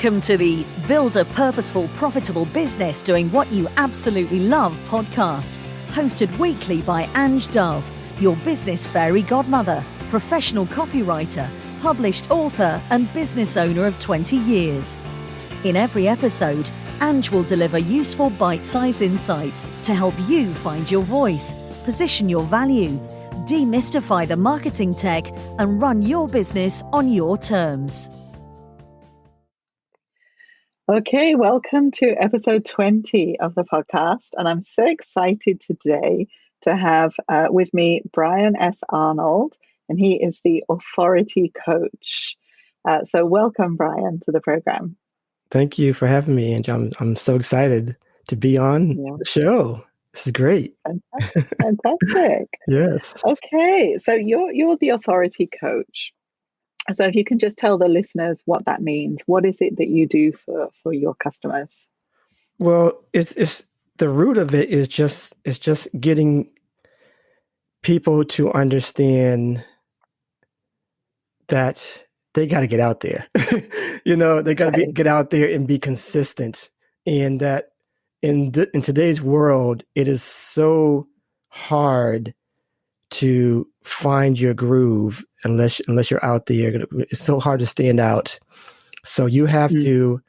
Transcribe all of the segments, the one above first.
Welcome to the Build a Purposeful, Profitable Business Doing What You Absolutely Love podcast, hosted weekly by Ange, your business fairy godmother, professional copywriter, published author, and business owner of 20 years. In every episode, Ange will deliver useful bite-sized insights to help you find your voice, position your value, demystify the marketing tech, and run your business on your terms. Okay, welcome to episode 20 of the podcast. And I'm so excited today to have with me Bryan S. Arnold, and he is the authority coach. So welcome, Bryan, to the program. Thank you for having me, Ange. I'm so excited to be on the show. This is great. Fantastic. Yes. Okay, so you're the authority coach. So if you can just tell the listeners what that means, what is it that you do for your customers? Well, it's the root of it is just getting people to understand that they got to get out there. They got to get out there and be consistent. And that in today's world, it is so hard to find your groove unless you're out there. It's so hard to stand out. So you have to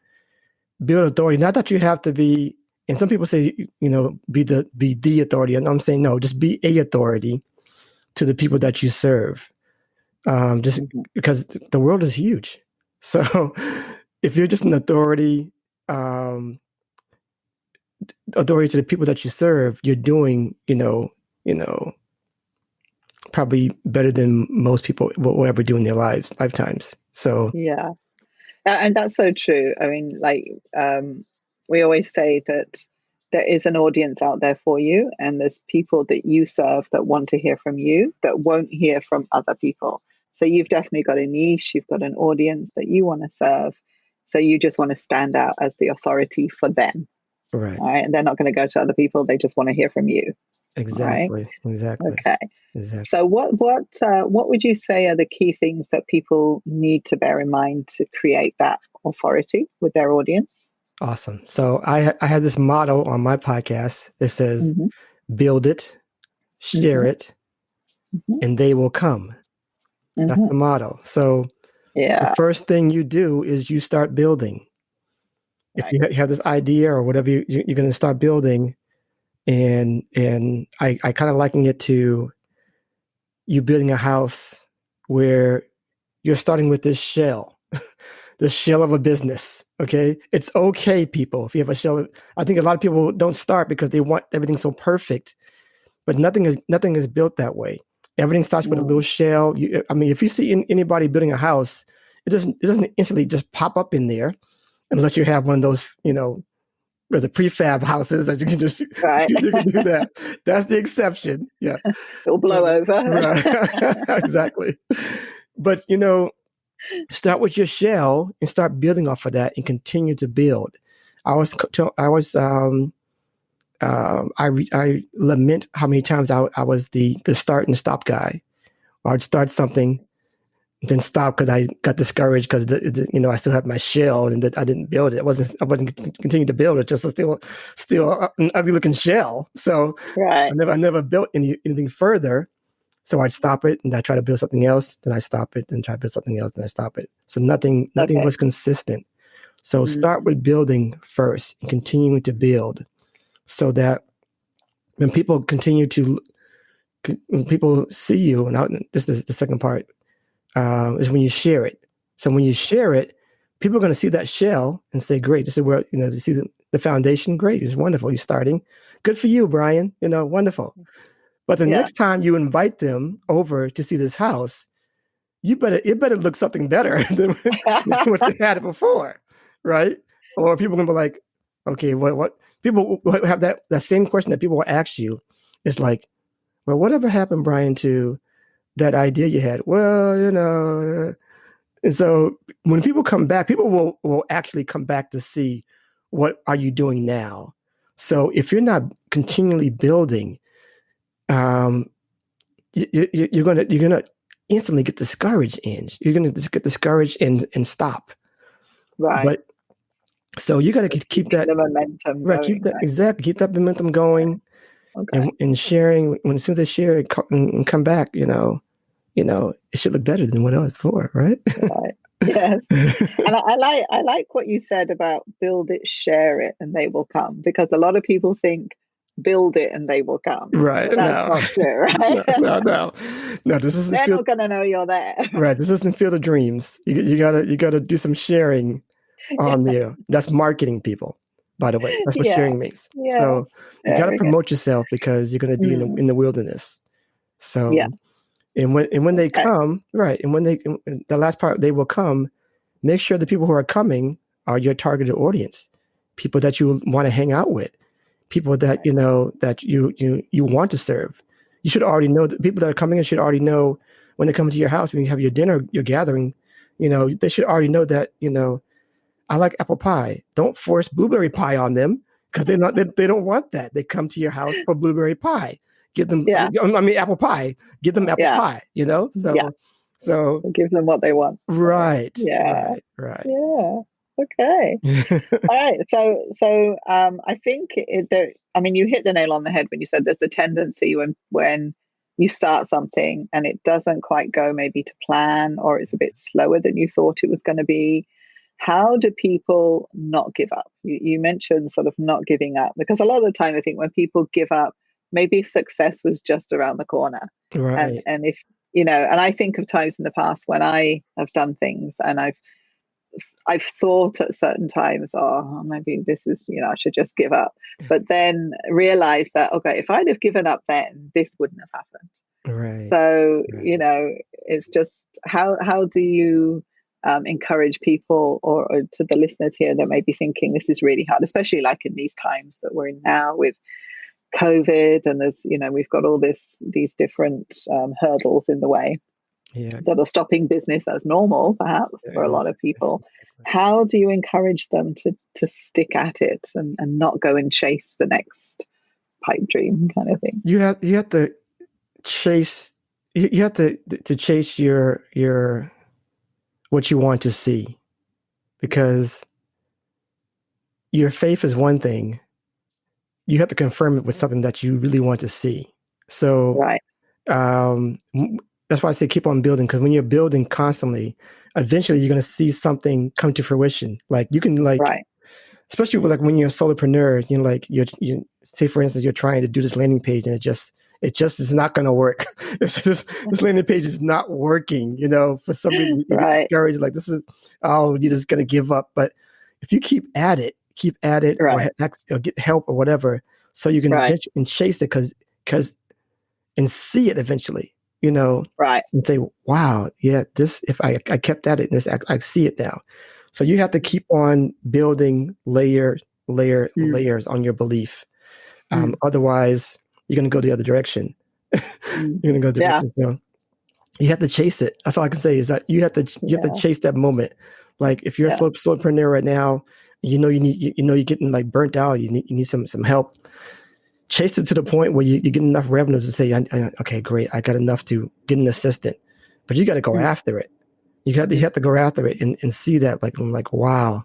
build authority. Not that you have to be, and some people say, be the authority. And I'm saying, no, just be a authority to the people that you serve. Because the world is huge. So if you're just an authority to the people that you serve, you're doing, probably better than most people will ever do in their lifetimes. So yeah, and that's so true. I mean, we always say that there is an audience out there for you, and there's people that you serve that want to hear from you that won't hear from other people. So you've definitely got a niche, you've got an audience that you want to serve. So you just want to stand out as the authority for them. Right. All right. And they're not going to go to other people. They just want to hear from you. Exactly. Right? Exactly. Okay. Exactly. So what would you say are the key things that people need to bear in mind to create that authority with their audience? Awesome. So I have this motto on my podcast. It says, build it, share it, and they will come. That's the motto. So the first thing you do is you start building. If you have this idea or whatever, you're going to start building. And I kind of liken it to you building a house where you're starting with this shell, the shell of a business. Okay. It's okay, people. If you have a shell, I think a lot of people don't start because they want everything so perfect, but nothing is built that way. Everything starts with a little shell. If you see anybody building a house, it doesn't instantly just pop up in there unless you have one of those, or the prefab houses that you can just you can do that. That's the exception. Yeah. It'll blow over. Right. Exactly. But start with your shell and start building off of that and continue to build. I lament how many times I was the start and stop guy. I'd start something, then stop because I got discouraged because I still had my shell and that I didn't build it. I wasn't continuing to build it. Just still an ugly looking shell. So I never built anything further. So I'd stop it and I try to build something else. Then I stop it and try to build something else. Then I stop it. So nothing was consistent. So start with building first and continuing to build, so that when people when people see you, and this is the second part. Is when you share it. So when you share it, people are going to see that shell and say, great, this is where, they see the foundation. Great. It's wonderful. You're starting. Good for you, Bryan. Wonderful. But the next time you invite them over to see this house, it better look something better than what they had before. Right. Or people are going to be like, okay, what people have that same question that people will ask you. It's like, well, whatever happened, Bryan, to that idea you had? Well, and so when people come back, people will actually come back to see what are you doing now. So if you're not continually building, you're gonna instantly get discouraged. You're gonna just get discouraged and stop. Right. But So you got to keep that the momentum right. going. Keep that momentum going, Okay. and sharing. When as soon as they share it and come back, it should look better than what it was before, right? Right. Yes. And I like what you said about build it, share it, and they will come, because a lot of people think build it and they will come. Right. But that's No. not true, right? No. This isn't They're not gonna know you're there. right. This isn't Field of Dreams. You gotta do some sharing on there. That's marketing, people. By the way, that's what Yeah. sharing means. Yeah. So you got to Very good. promote yourself, because you're going to be in the wilderness. So Yeah. and when they come, right, and when the last part, they will come. Make sure the people who are coming are your targeted audience, people that you want to hang out with, people that that you want to serve. You should already know that people that are coming in should already know when they come to your house, when you have your dinner, your gathering. They should already know that I like apple pie. Don't force blueberry pie on them, because they don't want that. They come to your house for blueberry pie. Give them, apple pie. Give them apple pie. So give them what they want. Right. Yeah. Right. Yeah. Okay. All right. So I think you hit the nail on the head when you said there's a tendency when you start something and it doesn't quite go maybe to plan, or it's a bit slower than you thought it was going to be. How do people not give up? You mentioned sort of not giving up, because a lot of the time I think when people give up, maybe success was just around the corner. Right. And if and I think of times in the past when I have done things and I've thought at certain times, oh, maybe this is, I should just give up. But then realize that, okay, if I'd have given up then, this wouldn't have happened. Right. So, it's just how do you encourage people or to the listeners here that may be thinking this is really hard, especially like in these times that we're in now with COVID, and there's, we've got all these different hurdles in the way that are stopping business as normal, perhaps, for a lot of people. How do you encourage them to stick at it and not go and chase the next pipe dream kind of thing? You have to chase. You have to chase your what you want to see, because your faith is one thing. You have to confirm it with something that you really want to see. So, right. That's why I say keep on building, because when you're building constantly, eventually you're going to see something come to fruition. Like you can right. Especially when you're a solopreneur, you say, for instance, you're trying to do this landing page and it just is not going to work. This landing page is not working, for some reason you get discouraged, like you're just going to give up. But if you keep at it right. or get help or whatever, so you can and chase it and see it eventually, right. and say, wow, yeah, this, if I kept at it, I see it now. So you have to keep on building layers on your belief. Otherwise, you're going to go the other direction. You're going to go the direction. So you have to chase it. That's all I can say, is that you have to chase that moment. Like if you're a solopreneur right now, you're getting like burnt out. You need some help. Chase it to the point where you get enough revenues to say, okay, great, I got enough to get an assistant. But you got to go after it. You have to go after it and see that, I'm like, wow,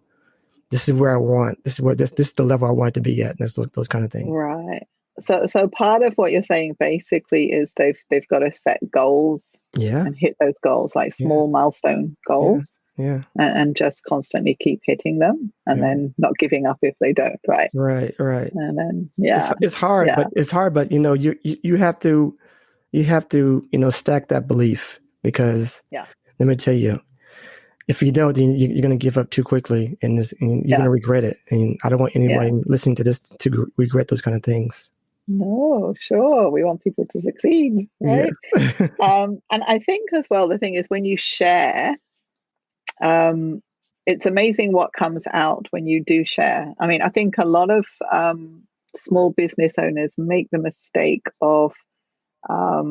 this is where I want. This is the level I want to be at. And those kind of things. Right. So part of what you're saying basically is they've got to set goals and hit those goals, like small milestone goals. Yeah. And just constantly keep hitting them, and then not giving up if they don't. Right. Right. And then it's hard, but you have to stack that belief, because let me tell you, if you don't, then you're going to give up too quickly, and you're going to regret it. And I don't want anybody listening to this to regret those kind of things. No, sure. We want people to succeed, right? Yes. And I think as well, the thing is when you share, it's amazing what comes out when you do share. I mean, I think a lot of small business owners make the mistake of, I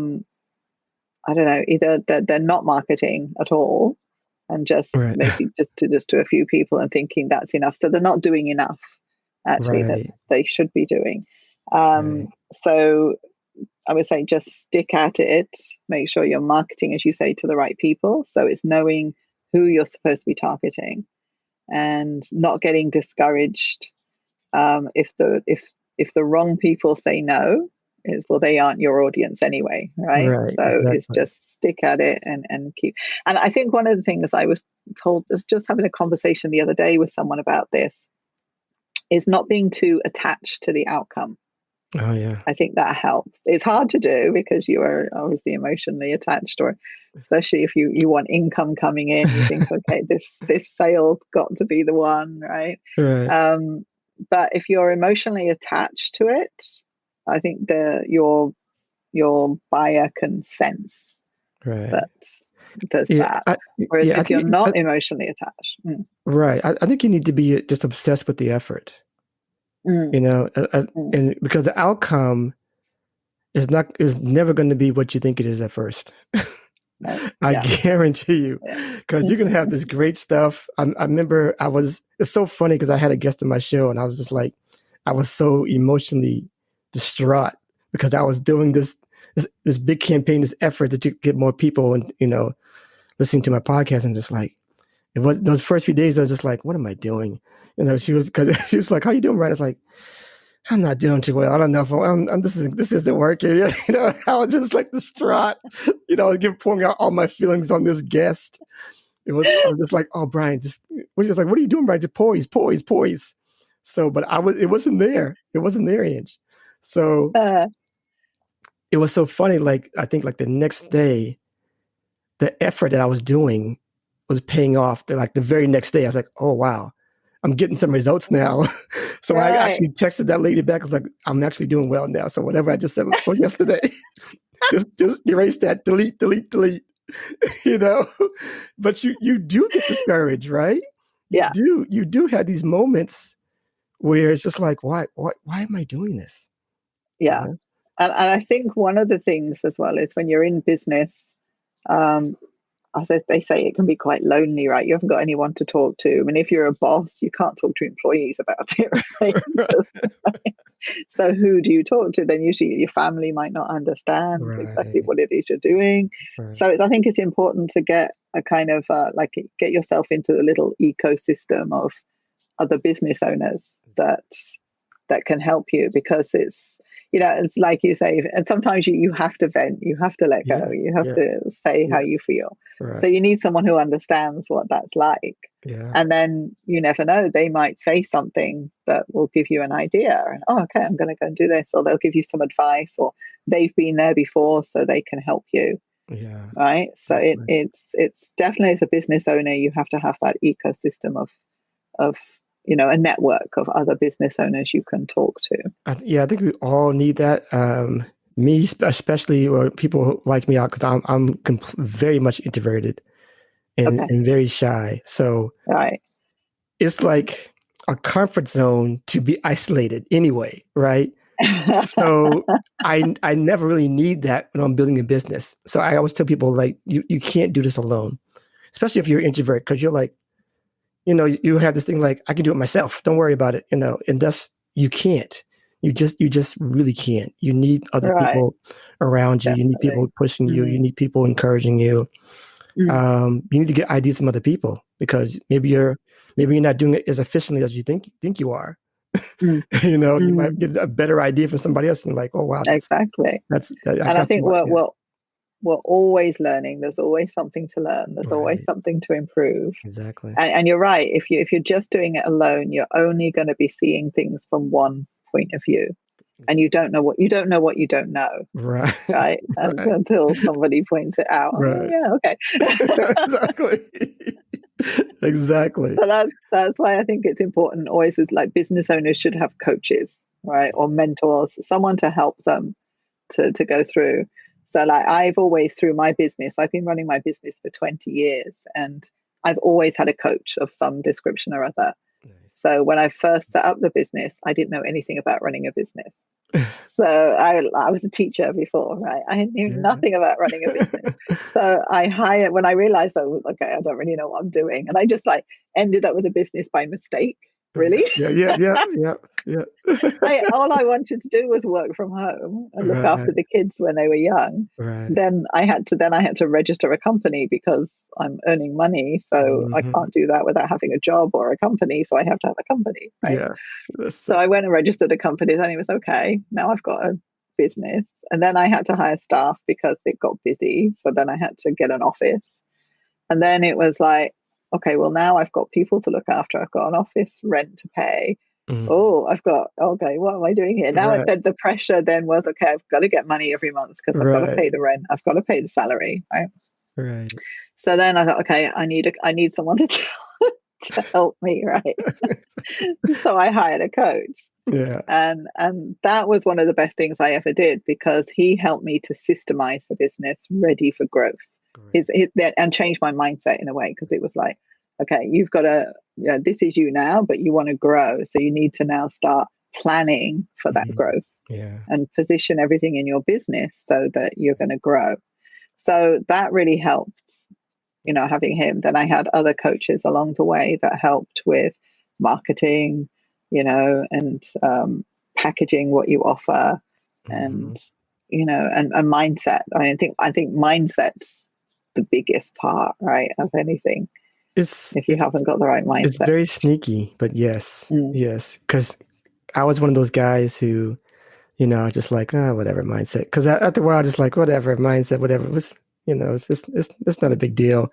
don't know, either they're not marketing at all, and just maybe just to a few people and thinking that's enough. So they're not doing enough actually that they should be doing. So I would say just stick at it. Make sure you're marketing, as you say, to the right people. So it's knowing who you're supposed to be targeting, and not getting discouraged if the wrong people say no. Is, well, they aren't your audience anyway, right? Right. So it's Exactly. just stick at it and keep. And I think one of the things I was just having a conversation the other day with someone about this, is not being too attached to the outcome. Oh yeah. I think that helps. It's hard to do because you are obviously emotionally attached, or especially if you want income coming in, you think, okay, this sale's got to be the one, right? Right. But if you're emotionally attached to it, I think your buyer can sense Right. that there's Yeah. that. Whereas I if you're think not emotionally attached, right. I think you need to be just obsessed with the effort. mm, mm, And because the outcome is never going to be what you think it is at first. no, I yeah, guarantee you, yeah, because you can have this great stuff. I remember it's so funny because I had a guest on my show and I was just like, I was so emotionally distraught because I was doing this big campaign, this effort to get more people and, listening to my podcast, and just like, it was those first few days, I was just like, what am I doing? She was like, how you doing, Brian? It's like, I'm not doing too well. I don't know if this isn't working. I was just like distraught, pouring out all my feelings on this guest. I was just like, oh, Brian, what are you doing, Brian? Just poise. So, but it wasn't there. It wasn't there, Ange. So it was so funny. Like, I think like the next day, the effort that I was doing was paying off. Like the very next day, I was like, oh, wow, I'm getting some results now. So I actually texted that lady back. I was like, I'm actually doing well now. So whatever I just said yesterday, just erase that, delete. But you do get discouraged, right? yeah. You do have these moments where it's just like, why am I doing this? Yeah. And I think one of the things as well is when you're in business, as they say, it can be quite lonely, right? You haven't got anyone to talk to. I mean, if you're a boss, you can't talk to employees about it, right? So who do you talk to? Then usually your family might not understand exactly what it is you're doing. Right. So I think it's important to get a kind of get yourself into a little ecosystem of other business owners that can help you, because it's like you say, and sometimes you have to vent, you have to let go, you have to say how you feel. Right. So you need someone who understands what that's like. And then you never know, they might say something that will give you an idea, and okay, I'm going to go and do this, or they'll give you some advice, or they've been there before so they can help you. Right. So it's definitely, as a business owner, you have to have that ecosystem of a network of other business owners you can talk to. I think we all need that. Me especially, or people like me, because I'm very much introverted and very shy. So it's like a comfort zone to be isolated anyway, right? So I never really need that when I'm building a business. So I always tell people, like, you can't do this alone, especially if you're an introvert, because you're like, you have this thing like, I can do it myself. Don't worry about it. And that's, you can't. You just really can't. You need other people around you. You need people pushing you. You need people encouraging you. You need to get ideas from other people, because maybe you're not doing it as efficiently as you think you are. You might get a better idea from somebody else, and you're like, oh wow, exactly. I think we're always learning. There's always something to learn. There's always something to improve. Exactly. And you're right. If you're just doing it alone, you're only going to be seeing things from one point of view, and you don't know what you don't know. Right. Until somebody points it out. Right. Oh, yeah. Okay. Exactly. So that's why I think it's important always, is like business owners should have coaches, right, or mentors, someone to help them to go through. So like I've always, through my business, I've been running my business for 20 years, and I've always had a coach of some description or other. Nice. So when I first set up the business, I didn't know anything about running a business. So I was a teacher before, right? I knew nothing about running a business. So when I realized, okay, I don't really know what I'm doing. And I just like ended up with a business by mistake. really? Yeah. All I wanted to do was work from home and look Right, after the kids when they were young. right. Then I had to register a company because I'm earning money. So I Mhm. can't do that without having a job or a company. So I have to have a company, right? Yeah. That's So so I went and registered a company. Then it was okay. Now I've got a business. And then I had to hire staff because it got busy. So then I had to get an office. And then it was like, okay, well, now I've got people to look after. I've got an office rent to pay. mm, Oh, okay, what am I doing here? Now right, the pressure then was, okay, I've got to get money every month because I've got to pay right, the rent. I've got to pay the salary, right? right. So then I thought, okay, I need someone to, to help me, right? So I hired a coach. Yeah. And that was one of the best things I ever did because he helped me to systemize the business ready for growth. Great. And change my mindset in a way because it was like, okay, you've got to, this is you now, but you want to grow, so you need to now start planning for that Mhm. growth Yeah. and position everything in your business so that you're going to grow. So that really helped, having him. Then I had other coaches along the way that helped with marketing, and packaging what you offer, Mhm. and and mindset. I think mindset's the biggest part, right, of anything. It's If you it's haven't got the right it's mindset. very sneaky, but yes, Mm, yes. Because I was one of those guys who, just like, whatever mindset. Because after a while, just like, whatever mindset, whatever. It was, it's not a big deal.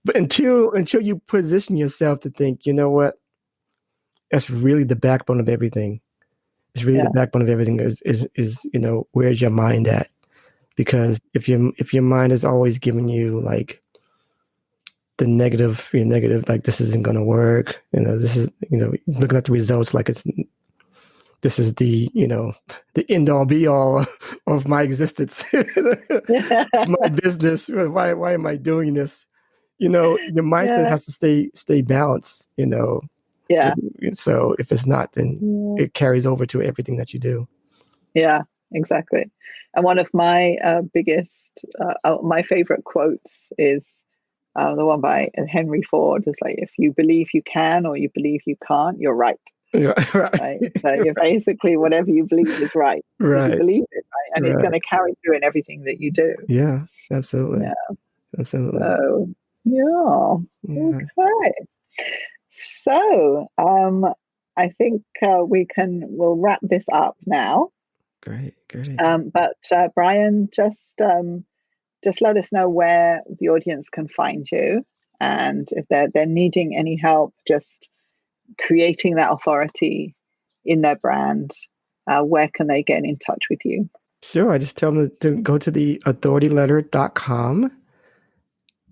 But until you position yourself to think, you know what, that's really the backbone of everything. It's really the yeah, backbone of everything is where's your mind at? Because if your mind is always giving you like the negative, negative, like this isn't going to work, this is, looking at the results like this is the end all be all of my existence, my business. Why am I doing this? Your mindset yeah, has to stay balanced. yeah, So if it's not, then yeah, it carries over to everything that you do. yeah, exactly. And one of my my favorite quotes is the one by Henry Ford. Is like, if you believe you can or you believe you can't, you're right. Yeah, right, Right. So you're basically, whatever you believe is right because you right, believe it, right? And it's going right. to carry through in everything that you do. Yeah, absolutely, Yeah. absolutely. So yeah. Yeah, Okay. So I think we'll wrap this up now. great, great. But Bryan, just let us know where the audience can find you, and if they're needing any help, just creating that authority in their brand, where can they get in touch with you? Sure, I just tell them to go to the authorityletter.com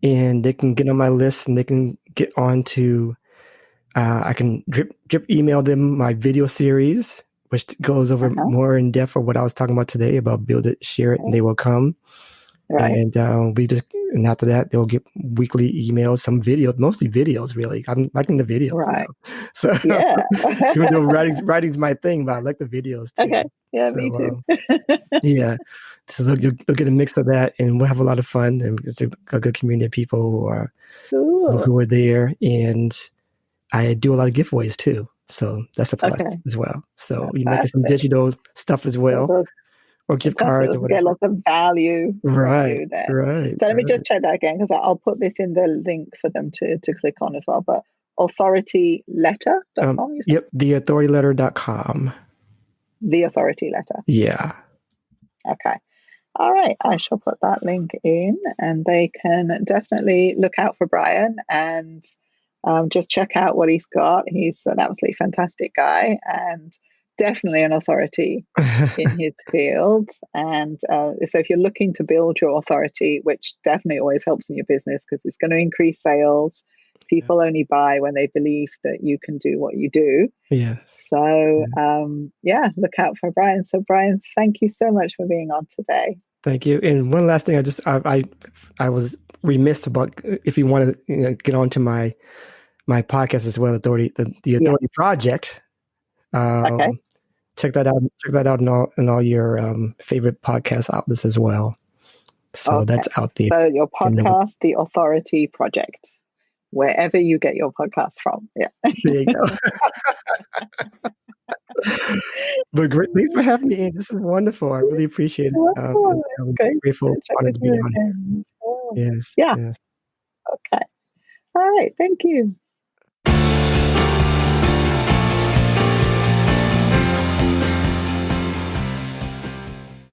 and they can get on my list and they can get on to, I can drip email them my video series, which goes over Uh-huh. more in depth of what I was talking about today about build it, share it, and Okay. they will come. Right. And after that, they'll get weekly emails, some videos, mostly videos, really. I'm liking the videos now. Right. So Yeah. even though writing's my thing, but I like the videos too. Okay. Yeah, So me too. yeah, so you'll get a mix of that, and we'll have a lot of fun. And it's a good community of people Cool. who are there, and I do a lot of giveaways too. So that's a plus Okay. as well. So you might get some Fantastic. digital stuff as So well, those or gift fantastic. cards or We'll get whatever. lots of value from Right, you there. right, So let me right. just check that again because I'll put this in the link for them to click on as well. But authorityletter.com, you said? Yep, theauthorityletter.com. The Authority Letter. Yeah. Okay. All right. I shall put that link in and they can definitely look out for Bryan and just check out what he's got. He's an absolutely fantastic guy and definitely an authority in his field. And so if you're looking to build your authority, which definitely always helps in your business because it's going to increase sales. Yeah. People only buy when they believe that you can do what you do. Yes. So look out for Bryan. So Bryan, thank you so much for being on today. Thank you. And one last thing, I was remiss about if you want to get onto my podcast as well, the Yeah. Authority Project. Okay. Check that out. Check that out in all your favorite podcast outlets as well. So Okay. that's out there. So your And then podcast, The Authority Project. wherever you get your podcast from. Yeah. There you go. But great, thanks for having me in. This is wonderful. I really appreciate it. I'm grateful, honored to be on here. Yes. Yeah. Yes. Okay. All right. Thank you.